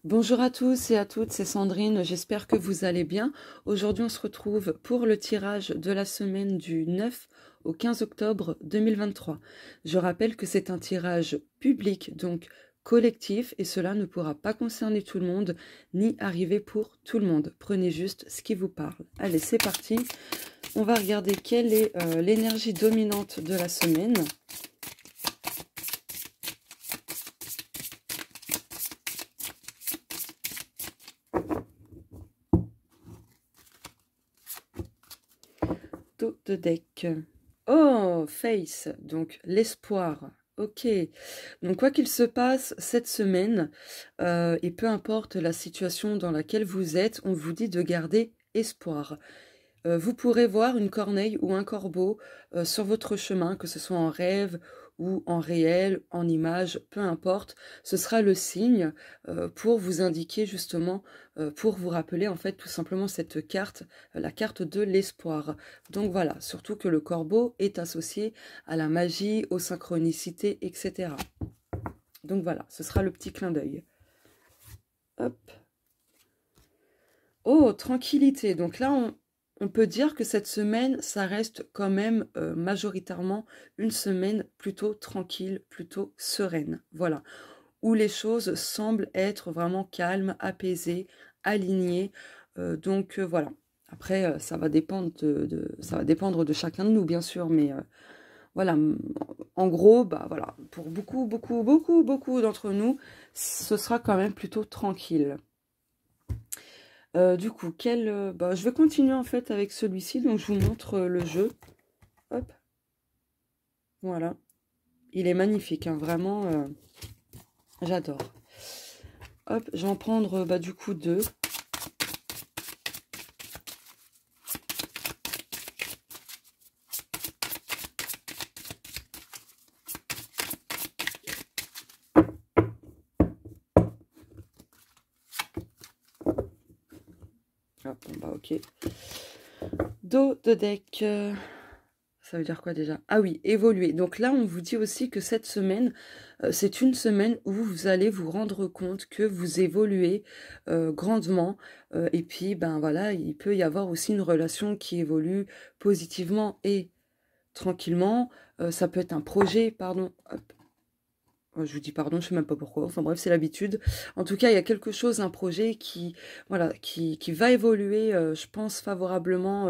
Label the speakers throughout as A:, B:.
A: Bonjour à tous et à toutes, c'est Sandrine, j'espère que vous allez bien. Aujourd'hui on se retrouve pour le tirage de la semaine du 9 au 15 octobre 2023. Je rappelle que c'est un tirage public, donc collectif, et cela ne pourra pas concerner tout le monde, ni arriver pour tout le monde. Prenez juste ce qui vous parle. Allez, c'est parti. On va regarder quelle est l'énergie dominante de la semaine. Dos de deck. Oh, face, donc l'espoir. Ok, donc quoi qu'il se passe cette semaine, et peu importe la situation dans laquelle vous êtes, on vous dit de garder espoir. Vous pourrez voir une corneille ou un corbeau sur votre chemin, que ce soit en rêve ou en réel, en image, peu importe. Ce sera le signe pour vous indiquer justement, pour vous rappeler en fait tout simplement cette carte, la carte de l'espoir. Donc voilà, surtout que le corbeau est associé à la magie, aux synchronicités, etc. Donc voilà, ce sera le petit clin d'œil. Hop. Oh, tranquillité. Donc là, on peut dire que cette semaine, ça reste quand même majoritairement une semaine plutôt tranquille, plutôt sereine. Voilà, où les choses semblent être vraiment calmes, apaisées, alignées. Voilà. Après, ça va dépendre ça va dépendre de chacun de nous, bien sûr, mais voilà. En gros, bah voilà, pour beaucoup d'entre nous, ce sera quand même plutôt tranquille. Du coup, je vais continuer en fait avec celui-ci, donc je vous montre le jeu. Hop, voilà. Il est magnifique, hein, vraiment, j'adore. Hop, je vais en prendre du coup deux. Hop, bon, bah ok. Dos de deck. Ça veut dire quoi déjà? Ah oui, évoluer. Donc là, on vous dit aussi que cette semaine, c'est une semaine où vous allez vous rendre compte que vous évoluez grandement. Et puis, ben voilà, il peut y avoir aussi une relation qui évolue positivement et tranquillement. Ça peut être un projet, pardon. Hop. Je vous dis pardon, je sais même pas pourquoi. Enfin bref, c'est l'habitude. En tout cas, il y a quelque chose, un projet qui, voilà, qui va évoluer, je pense, favorablement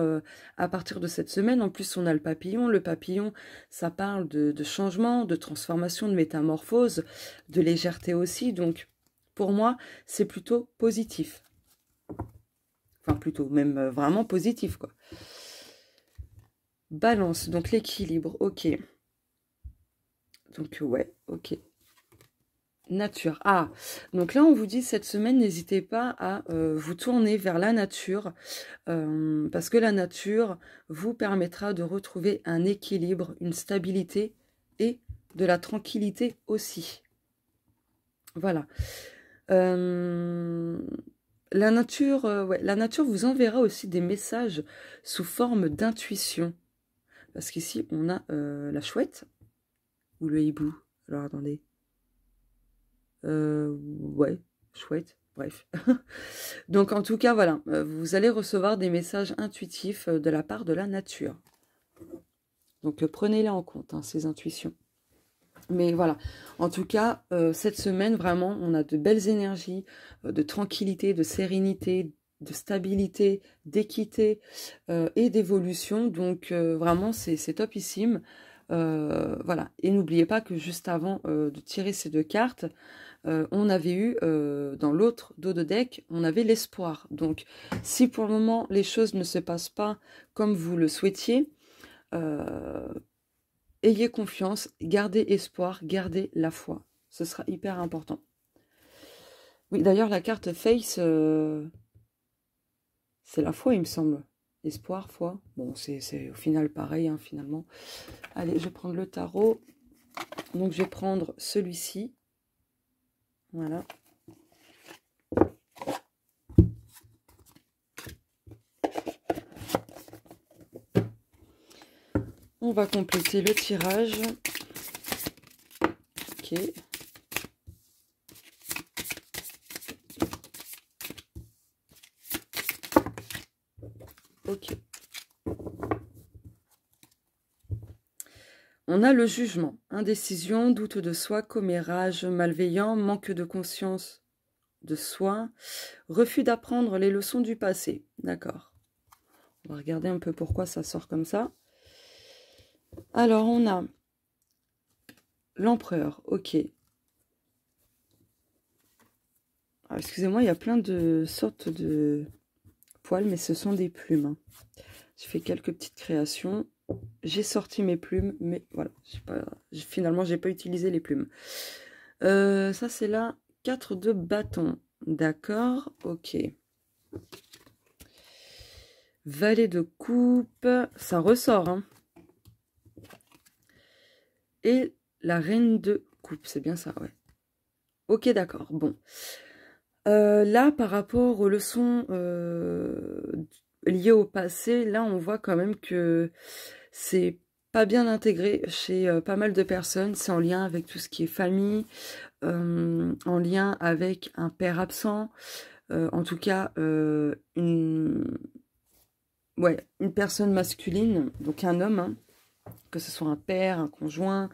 A: à partir de cette semaine. En plus, on a le papillon. Le papillon, ça parle de changement, de transformation, de métamorphose, de légèreté aussi. Donc, pour moi, c'est plutôt positif. Enfin, plutôt, même vraiment positif, quoi. Balance, donc l'équilibre, ok. Donc, ouais, ok. Nature. Ah, donc là, on vous dit cette semaine, n'hésitez pas à vous tourner vers la nature, parce que la nature vous permettra de retrouver un équilibre, une stabilité et de la tranquillité aussi. Voilà. La nature, ouais, la nature vous enverra aussi des messages sous forme d'intuition. Parce qu'ici, on a la chouette ou le hibou. Alors, attendez. Ouais, chouette, bref. Donc en tout cas, voilà, vous allez recevoir des messages intuitifs de la part de la nature. Donc prenez-les en compte, hein, ces intuitions. Mais voilà, en tout cas, cette semaine, vraiment, on a de belles énergies, de tranquillité, de sérénité, de stabilité, d'équité et d'évolution. Donc vraiment, c'est topissime. Voilà, et n'oubliez pas que juste avant de tirer ces deux cartes, on avait eu, dans l'autre dos de deck, on avait l'espoir. Donc, si pour le moment, les choses ne se passent pas comme vous le souhaitiez, ayez confiance, gardez espoir, gardez la foi. Ce sera hyper important. Oui, d'ailleurs, la carte Face, c'est la foi, il me semble. Espoir, foi. Bon, c'est au final pareil, hein, finalement. Allez, je vais prendre le tarot. Donc, je vais prendre celui-ci. Voilà. On va compléter le tirage. Ok. Ok. On a le jugement, indécision, doute de soi, commérage, malveillant, manque de conscience de soi, refus d'apprendre les leçons du passé. D'accord. On va regarder un peu pourquoi ça sort comme ça. Alors, on a l'empereur, ok. Excusez-moi, il y a plein de sortes de poils, mais ce sont des plumes. Hein. J'ai fait quelques petites créations. J'ai sorti mes plumes, mais voilà. Finalement, j'ai pas utilisé les plumes. Ça, c'est la 4 de bâton. D'accord, ok. Valet de coupe, ça ressort. Hein. Et la reine de coupe, c'est bien ça, ouais. Ok, d'accord, bon. Là, par rapport aux leçons liées au passé, là, on voit quand même que c'est pas bien intégré chez pas mal de personnes. C'est en lien avec tout ce qui est famille, en lien avec un père absent, en tout cas, une personne masculine, donc un homme, hein, que ce soit un père, un conjoint,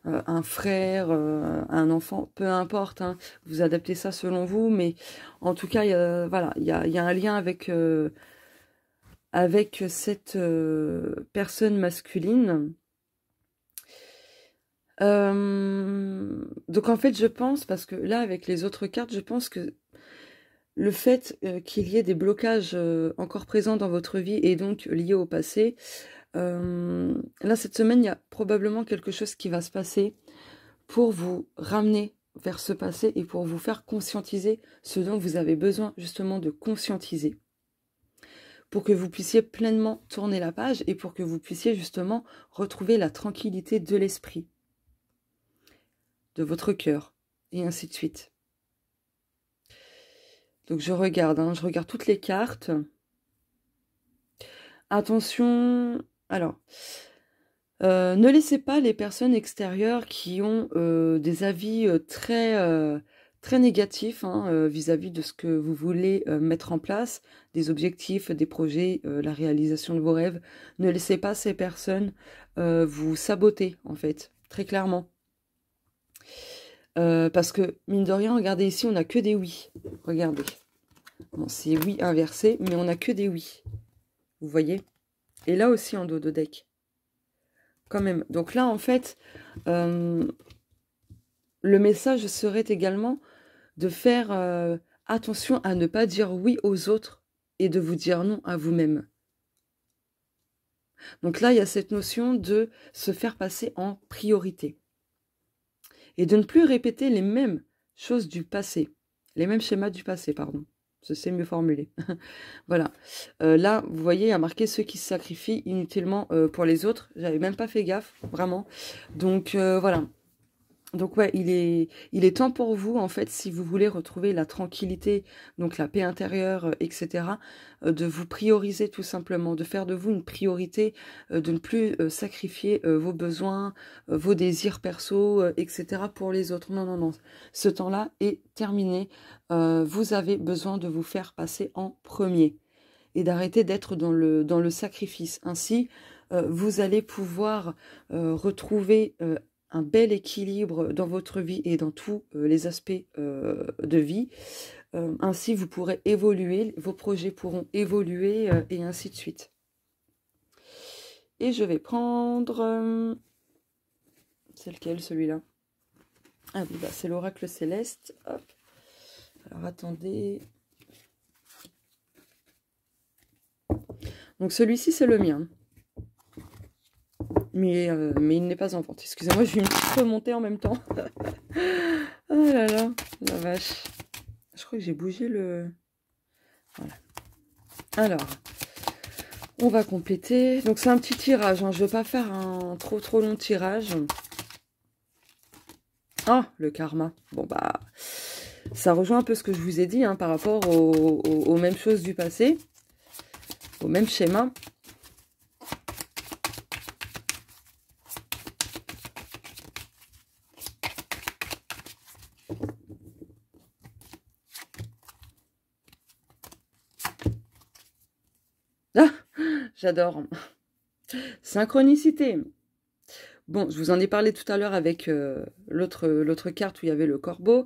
A: un frère, un enfant, peu importe, hein, vous adaptez ça selon vous, mais en tout cas, voilà, il y a un lien avec cette personne masculine. Donc en fait, je pense, parce que là, avec les autres cartes, je pense que le fait qu'il y ait des blocages encore présents dans votre vie et donc liés au passé, là, cette semaine, il y a probablement quelque chose qui va se passer pour vous ramener vers ce passé et pour vous faire conscientiser ce dont vous avez besoin justement de conscientiser. Pour que vous puissiez pleinement tourner la page et pour que vous puissiez justement retrouver la tranquillité de l'esprit, de votre cœur, et ainsi de suite. Donc je regarde toutes les cartes. Attention, alors, ne laissez pas les personnes extérieures qui ont des avis très négatifs vis-à-vis de ce que vous voulez mettre en place, des objectifs, des projets, la réalisation de vos rêves. Ne laissez pas ces personnes vous saboter, en fait, très clairement. Parce que, mine de rien, regardez ici, on n'a que des oui. Regardez. Bon, c'est oui inversé, mais on n'a que des oui. Vous voyez? Et là aussi, en dos de deck. Quand même. Donc là, en fait, le message serait également de faire attention à ne pas dire oui aux autres et de vous dire non à vous-même. Donc là, il y a cette notion de se faire passer en priorité. Et de ne plus répéter les mêmes choses du passé. Les mêmes schémas du passé, pardon. C'est mieux formulé. Voilà. Là, vous voyez, il y a marqué ceux qui se sacrifient inutilement pour les autres. J'avais même pas fait gaffe, vraiment. Donc, voilà. Donc ouais, il est temps pour vous, en fait, si vous voulez retrouver la tranquillité, donc la paix intérieure, etc., de vous prioriser tout simplement, de faire de vous une priorité, de ne plus sacrifier vos besoins, vos désirs perso, etc. pour les autres. Non, non, non. Ce temps-là est terminé. Vous avez besoin de vous faire passer en premier et d'arrêter d'être dans le sacrifice. Ainsi, vous allez pouvoir retrouver un bel équilibre dans votre vie et dans tous les aspects de vie. Ainsi, vous pourrez évoluer, vos projets pourront évoluer et ainsi de suite. Et je vais prendre... c'est lequel, celui-là? Ah oui, bah, c'est l'oracle céleste. Hop. Alors, attendez... Donc, celui-ci, c'est le mien. Mais il n'est pas en vente. Excusez-moi, je vais une petite remontée en même temps. Oh là là, la vache. Je crois que j'ai bougé le... Voilà. Alors, on va compléter. Donc, c'est un petit tirage. Hein. Je ne vais pas faire un trop long tirage. Ah, le karma. Bon, bah, ça rejoint un peu ce que je vous ai dit par rapport aux mêmes choses du passé, au même schéma. Ah, j'adore. Synchronicité. Bon, je vous en ai parlé tout à l'heure avec l'autre carte où il y avait le corbeau.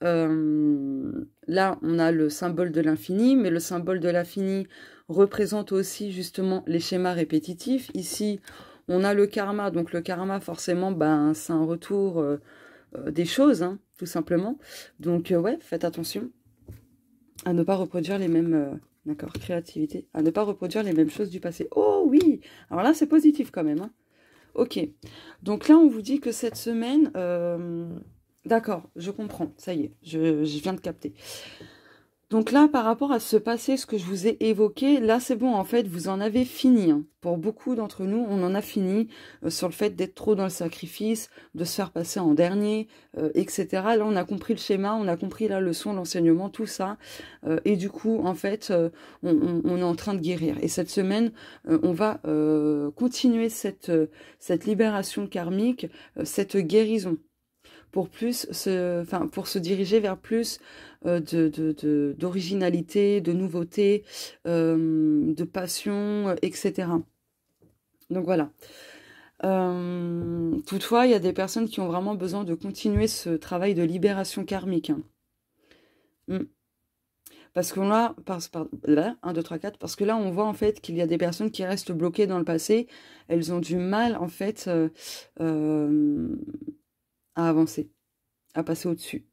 A: Là, on a le symbole de l'infini, mais le symbole de l'infini représente aussi justement les schémas répétitifs. Ici, on a le karma. Donc le karma, forcément, ben, c'est un retour des choses, hein, tout simplement. Donc ouais, faites attention à ne pas reproduire les mêmes... d'accord, créativité. À ne pas reproduire les mêmes choses du passé. Oh oui. Alors là, c'est positif quand même, hein. Ok, donc là on vous dit que cette semaine, d'accord, je comprends, ça y est, je viens de capter. Donc là par rapport à ce passé, ce que je vous ai évoqué, là c'est bon en fait, vous en avez fini. Hein. Pour beaucoup d'entre nous, on en a fini sur le fait d'être trop dans le sacrifice, de se faire passer en dernier, etc. Là on a compris le schéma, on a compris la leçon, l'enseignement, tout ça. Et du coup en fait, on est en train de guérir. Et cette semaine, on va continuer cette libération karmique, cette guérison pour pour se diriger vers plus d'originalité, de nouveauté, de passion, etc. Donc voilà. Toutefois, il y a des personnes qui ont vraiment besoin de continuer ce travail de libération karmique. Hein. Parce qu'on a, là, 1, 2, 3, 4, parce que là, on voit en fait qu'il y a des personnes qui restent bloquées dans le passé. Elles ont du mal, en fait, à avancer, à passer au-dessus.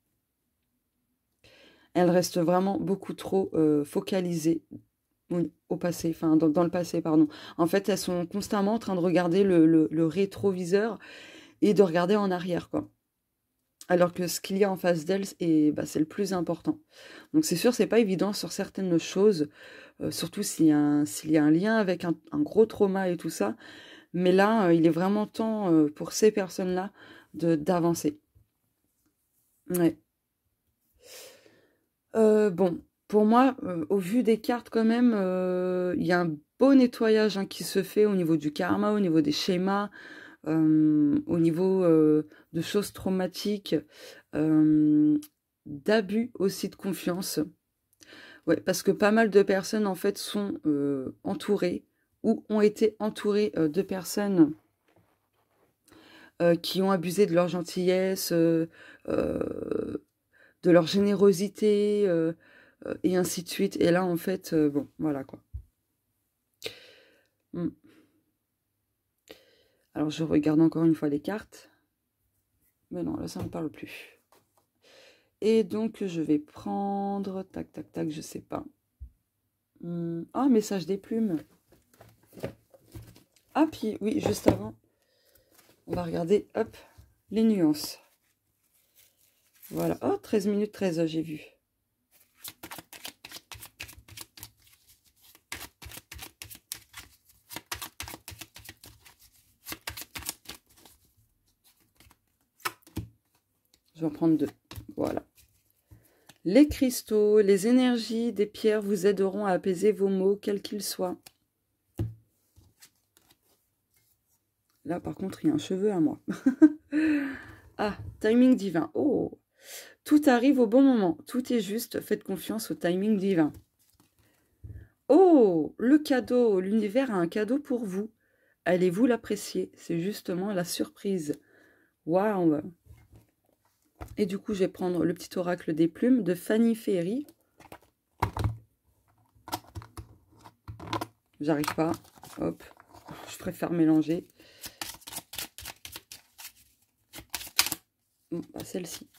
A: Elles restent vraiment beaucoup trop focalisées au passé, enfin, dans le passé, pardon. En fait, elles sont constamment en train de regarder le rétroviseur et de regarder en arrière, quoi. Alors que ce qu'il y a en face d'elles, c'est le plus important. Donc c'est sûr, c'est pas évident sur certaines choses, surtout s'il y a un lien avec un gros trauma et tout ça. Mais là, il est vraiment temps pour ces personnes-là d'avancer. Ouais. Bon, pour moi, au vu des cartes quand même, il y a un beau nettoyage hein, qui se fait au niveau du karma, au niveau des schémas, au niveau de choses traumatiques, d'abus aussi de confiance. Ouais, parce que pas mal de personnes en fait sont entourées ou ont été entourées de personnes qui ont abusé de leur gentillesse, de leur générosité, et ainsi de suite. Et là, en fait, bon, voilà quoi. Alors, je regarde encore une fois les cartes. Mais non, là, ça ne me parle plus. Et donc, je vais prendre... Tac, tac, tac, je sais pas. Ah, message des plumes. Ah, puis, oui, juste avant, on va regarder, hop, les nuances. Voilà. Oh, 13 minutes 13, j'ai vu. Je vais en prendre 2. Voilà. Les cristaux, les énergies des pierres vous aideront à apaiser vos maux, quels qu'ils soient. Là, par contre, il y a un cheveu à moi. Ah, timing divin. Oh, tout arrive au bon moment. Tout est juste. Faites confiance au timing divin. Oh, le cadeau. L'univers a un cadeau pour vous. Allez-vous l'apprécier? C'est justement la surprise. Waouh! Et du coup, je vais prendre le petit oracle des plumes de Fanny Ferry. J'arrive pas. Hop. Je préfère mélanger. Bon, bah celle-ci.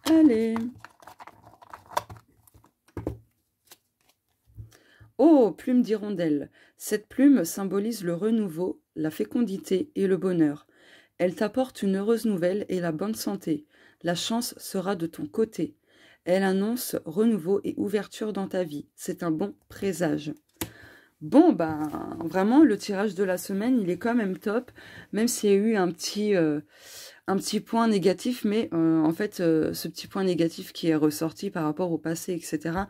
A: Allez. Oh, plume d'hirondelle. Cette plume symbolise le renouveau, la fécondité et le bonheur. Elle t'apporte une heureuse nouvelle et la bonne santé. La chance sera de ton côté. Elle annonce renouveau et ouverture dans ta vie. C'est un bon présage. Bon, ben, vraiment, le tirage de la semaine, il est quand même top. Même s'il y a eu un petit point négatif, mais en fait, ce petit point négatif qui est ressorti par rapport au passé, etc.,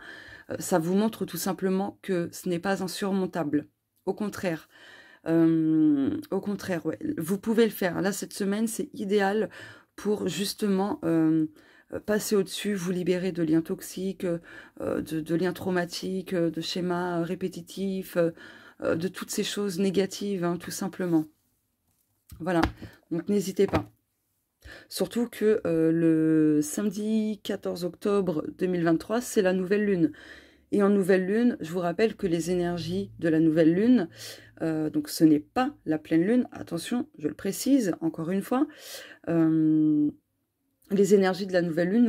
A: ça vous montre tout simplement que ce n'est pas insurmontable. Au contraire, ouais, vous pouvez le faire. Là, cette semaine, c'est idéal pour justement passer au-dessus, vous libérer de liens toxiques, de liens traumatiques, de schémas répétitifs, de toutes ces choses négatives, hein, tout simplement. Voilà, donc n'hésitez pas. Surtout que le samedi 14 octobre 2023, c'est la nouvelle lune. Et en nouvelle lune, je vous rappelle que les énergies de la nouvelle lune, donc ce n'est pas la pleine lune, attention, je le précise encore une fois, les énergies de la nouvelle lune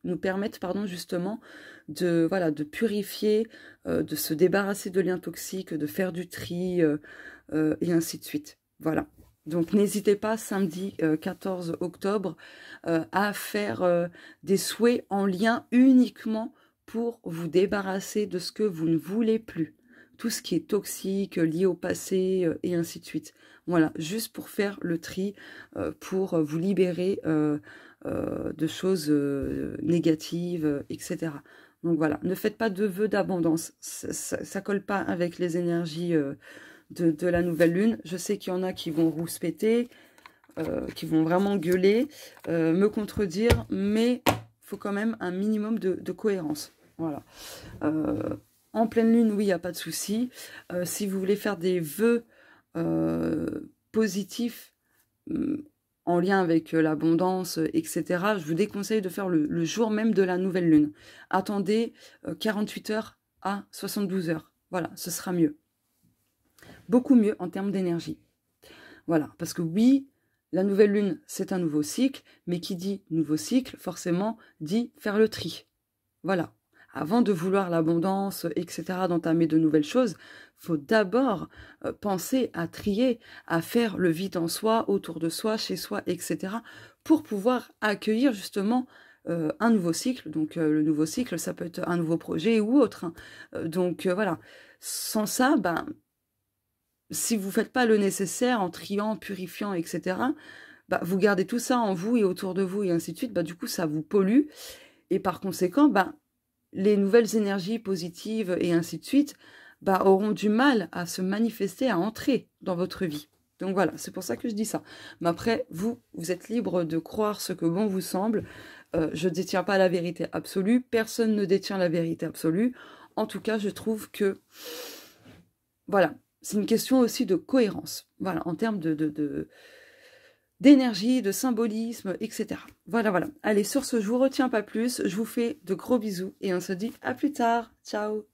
A: nous permettent justement de, voilà, de purifier, de se débarrasser de liens toxiques, de faire du tri, et ainsi de suite. Voilà. Donc n'hésitez pas samedi 14 octobre à faire des souhaits en lien uniquement pour vous débarrasser de ce que vous ne voulez plus. Tout ce qui est toxique, lié au passé, et ainsi de suite. Voilà, juste pour faire le tri, pour vous libérer de choses négatives, etc. Donc voilà, ne faites pas de vœux d'abondance. Ça colle pas avec les énergies de la nouvelle lune. Je sais qu'il y en a qui vont rouspéter, qui vont vraiment gueuler, me contredire, mais il faut quand même un minimum de cohérence. Voilà. En pleine lune, oui, il n'y a pas de souci. Si vous voulez faire des vœux positifs en lien avec l'abondance, etc., je vous déconseille de faire le jour même de la nouvelle lune. Attendez 48 heures à 72 heures. Voilà, ce sera mieux. Beaucoup mieux en termes d'énergie. Voilà, parce que oui, la nouvelle lune, c'est un nouveau cycle, mais qui dit nouveau cycle, forcément, dit faire le tri. Voilà. Avant de vouloir l'abondance, etc., d'entamer de nouvelles choses, il faut d'abord penser à trier, à faire le vide en soi, autour de soi, chez soi, etc., pour pouvoir accueillir justement un nouveau cycle. Donc le nouveau cycle, ça peut être un nouveau projet ou autre. Hein. Donc voilà. Sans ça, ben, si vous ne faites pas le nécessaire en triant, purifiant, etc., bah, vous gardez tout ça en vous et autour de vous et ainsi de suite, bah, du coup, ça vous pollue. Et par conséquent, bah, les nouvelles énergies positives et ainsi de suite bah, auront du mal à se manifester, à entrer dans votre vie. Donc voilà, c'est pour ça que je dis ça. Mais après, vous êtes libre de croire ce que bon vous semble. Je ne détiens pas la vérité absolue. Personne ne détient la vérité absolue. En tout cas, je trouve que... Voilà, c'est une question aussi de cohérence. Voilà, en termes d'énergie, de symbolisme, etc. Voilà, voilà. Allez, sur ce, je vous retiens pas plus. Je vous fais de gros bisous et on se dit à plus tard. Ciao!